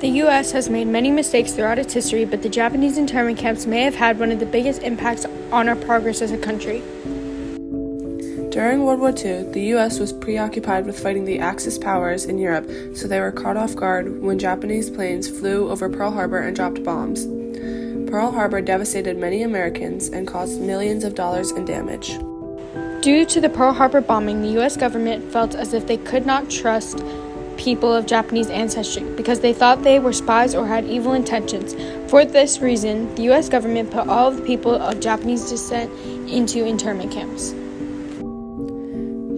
The U.S. has made many mistakes throughout its history, but the Japanese internment camps may have had one of the biggest impacts on our progress as a country. During World War II, the U.S. was preoccupied with fighting the Axis powers in Europe, so they were caught off guard when Japanese planes flew over Pearl Harbor and dropped bombs. Pearl Harbor devastated many Americans and caused millions of dollars in damage. Due to the Pearl Harbor bombing, the U.S. government felt as if they could not trust people of Japanese ancestry because they thought they were spies or had evil intentions. For this reason, the U.S. government put all of the people of Japanese descent into internment camps.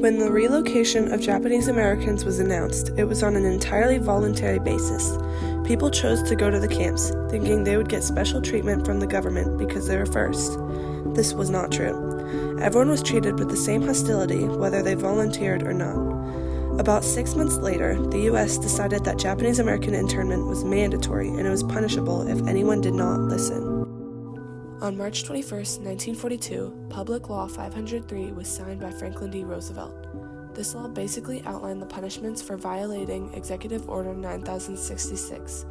When the relocation of Japanese Americans was announced, it was on an entirely voluntary basis. People chose to go to the camps, thinking they would get special treatment from the government because they were first. This was not true. Everyone was treated with the same hostility, whether they volunteered or not. About 6 months later, the U.S. decided that Japanese American internment was mandatory and it was punishable if anyone did not listen. On March 21, 1942, Public Law 503 was signed by Franklin D. Roosevelt. This law basically outlined the punishments for violating Executive Order 9066.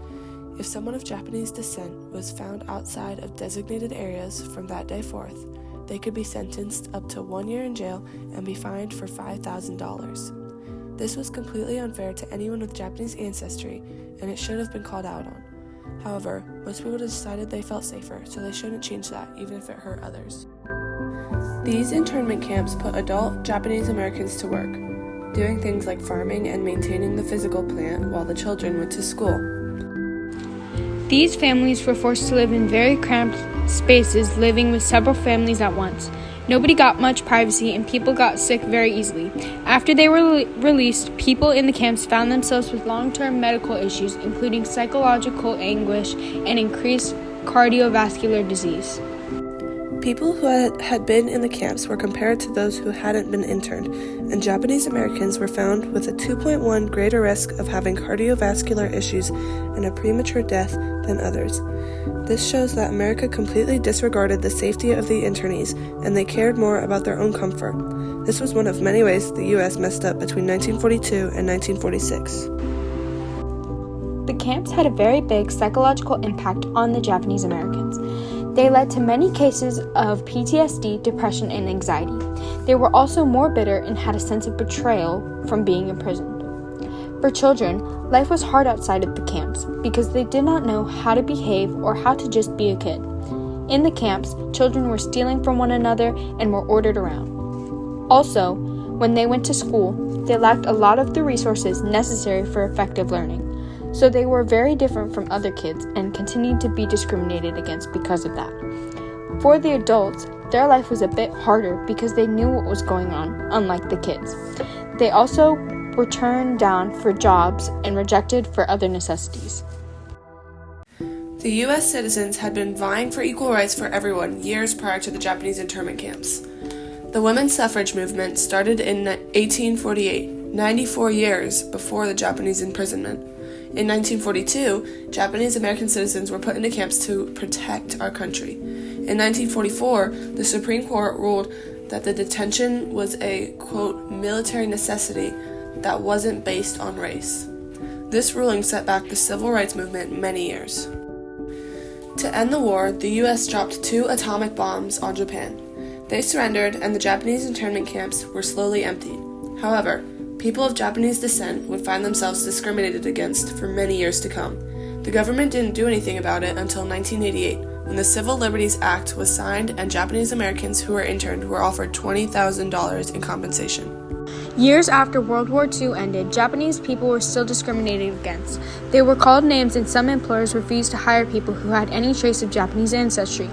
If someone of Japanese descent was found outside of designated areas from that day forth, they could be sentenced up to 1 year in jail and be fined for $5,000. This was completely unfair to anyone with Japanese ancestry, and it should have been called out on. However, most people decided they felt safer, so they shouldn't change that, even if it hurt others. These internment camps put adult Japanese Americans to work, doing things like farming and maintaining the physical plant while the children went to school. These families were forced to live in very cramped spaces, living with several families at once. Nobody got much privacy, and people got sick very easily. After they were released, people in the camps found themselves with long-term medical issues, including psychological anguish and increased cardiovascular disease. People who had been in the camps were compared to those who hadn't been interned, and Japanese Americans were found with a 2.1 greater risk of having cardiovascular issues and a premature death than others. This shows that America completely disregarded the safety of the internees, and they cared more about their own comfort. This was one of many ways the U.S. messed up between 1942 and 1946. The camps had a very big psychological impact on the Japanese Americans. They led to many cases of PTSD, depression, and anxiety. They were also more bitter and had a sense of betrayal from being imprisoned. For children, life was hard outside of the camps because they did not know how to behave or how to just be a kid. In the camps, children were stealing from one another and were ordered around. Also, when they went to school, they lacked a lot of the resources necessary for effective learning. So they were very different from other kids and continued to be discriminated against because of that. For the adults, their life was a bit harder because they knew what was going on, unlike the kids. They also were turned down for jobs and rejected for other necessities. The U.S. citizens had been vying for equal rights for everyone years prior to the Japanese internment camps. The women's suffrage movement started in 1848, 94 years before the Japanese imprisonment. In 1942, Japanese American citizens were put into camps to protect our country. In 1944, the Supreme Court ruled that the detention was a, quote, military necessity that wasn't based on race. This ruling set back the civil rights movement many years. To end the war, the U.S. dropped 2 atomic bombs on Japan. They surrendered, and the Japanese internment camps were slowly emptied. However, people of Japanese descent would find themselves discriminated against for many years to come. The government didn't do anything about it until 1988, when the Civil Liberties Act was signed and Japanese Americans who were interned were offered $20,000 in compensation. Years after World War II ended, Japanese people were still discriminated against. They were called names, and some employers refused to hire people who had any trace of Japanese ancestry.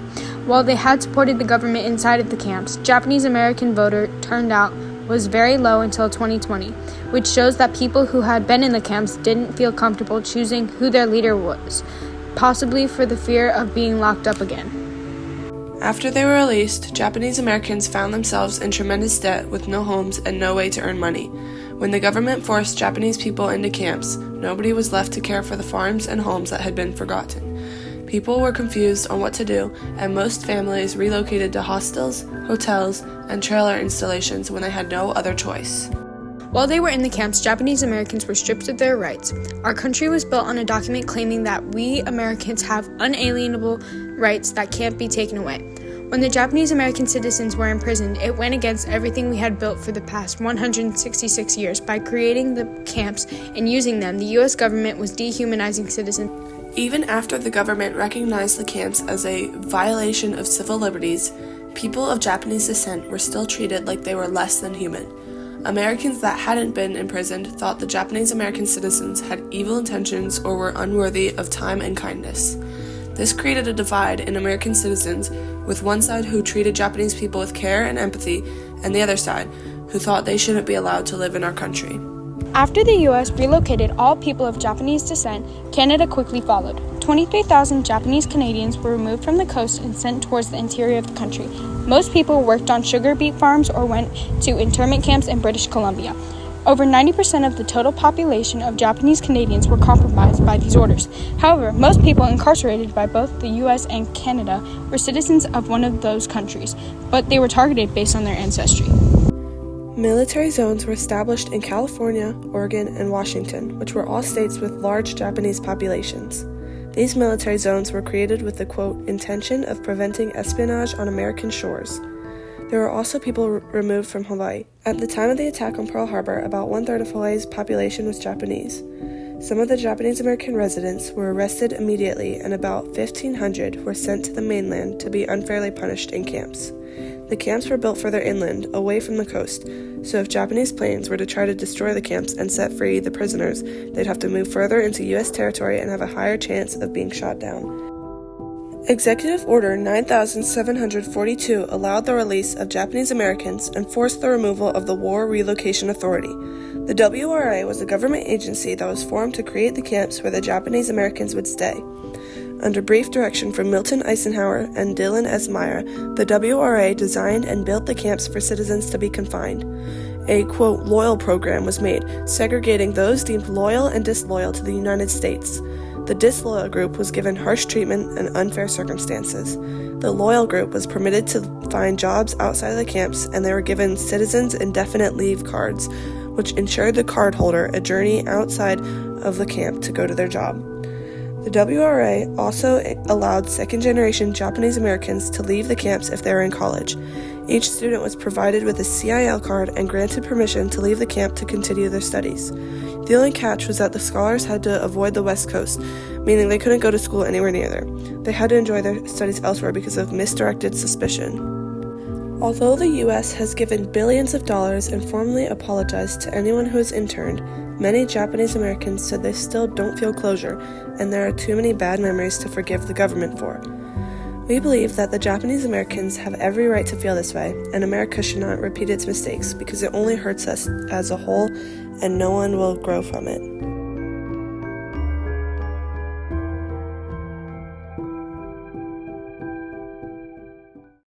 While they had supported the government inside of the camps, Japanese American voter turnout was very low until 2020, which shows that people who had been in the camps didn't feel comfortable choosing who their leader was, possibly for the fear of being locked up again. After they were released, Japanese Americans found themselves in tremendous debt with no homes and no way to earn money. When the government forced Japanese people into camps, nobody was left to care for the farms and homes that had been forgotten. People were confused on what to do, and most families relocated to hostels, hotels, and trailer installations when they had no other choice. While they were in the camps, Japanese Americans were stripped of their rights. Our country was built on a document claiming that we Americans have unalienable rights that can't be taken away. When the Japanese American citizens were imprisoned, it went against everything we had built for the past 166 years. By creating the camps and using them, the U.S. government was dehumanizing citizens. Even after the government recognized the camps as a violation of civil liberties, people of Japanese descent were still treated like they were less than human. Americans that hadn't been imprisoned thought the Japanese American citizens had evil intentions or were unworthy of time and kindness. This created a divide in American citizens, with one side who treated Japanese people with care and empathy, and the other side who thought they shouldn't be allowed to live in our country. After the U.S. relocated all people of Japanese descent, Canada quickly followed. 23,000 Japanese Canadians were removed from the coast and sent towards the interior of the country. Most people worked on sugar beet farms or went to internment camps in British Columbia. Over 90% of the total population of Japanese Canadians were compromised by these orders. However, most people incarcerated by both the U.S. and Canada were citizens of one of those countries, but they were targeted based on their ancestry. Military zones were established in California, Oregon, and Washington, which were all states with large Japanese populations. These military zones were created with the, quote, intention of preventing espionage on American shores. There were also people removed from Hawaii. At the time of the attack on Pearl Harbor, about one-third of Hawaii's population was Japanese. Some of the Japanese American residents were arrested immediately, and about 1,500 were sent to the mainland to be unfairly punished in camps. The camps were built further inland, away from the coast, so if Japanese planes were to try to destroy the camps and set free the prisoners, they'd have to move further into U.S. territory and have a higher chance of being shot down. Executive Order 9742 allowed the release of Japanese Americans and forced the removal of the War Relocation Authority. The WRA was a government agency that was formed to create the camps where the Japanese Americans would stay. Under brief direction from Milton Eisenhower and Dillon S. Meyer, the WRA designed and built the camps for citizens to be confined. A, quote, loyal program was made, segregating those deemed loyal and disloyal to the United States. The disloyal group was given harsh treatment and unfair circumstances. The loyal group was permitted to find jobs outside of the camps, and they were given citizens indefinite leave cards, which ensured the card holder a journey outside of the camp to go to their job. The WRA also allowed second-generation Japanese Americans to leave the camps if they were in college. Each student was provided with a CIL card and granted permission to leave the camp to continue their studies. The only catch was that the scholars had to avoid the West Coast, meaning they couldn't go to school anywhere near there. They had to enjoy their studies elsewhere because of misdirected suspicion. Although the U.S. has given billions of dollars and formally apologized to anyone who has interned, many Japanese Americans said they still don't feel closure, and there are too many bad memories to forgive the government for. We believe that the Japanese Americans have every right to feel this way, and America should not repeat its mistakes because it only hurts us as a whole, and no one will grow from it.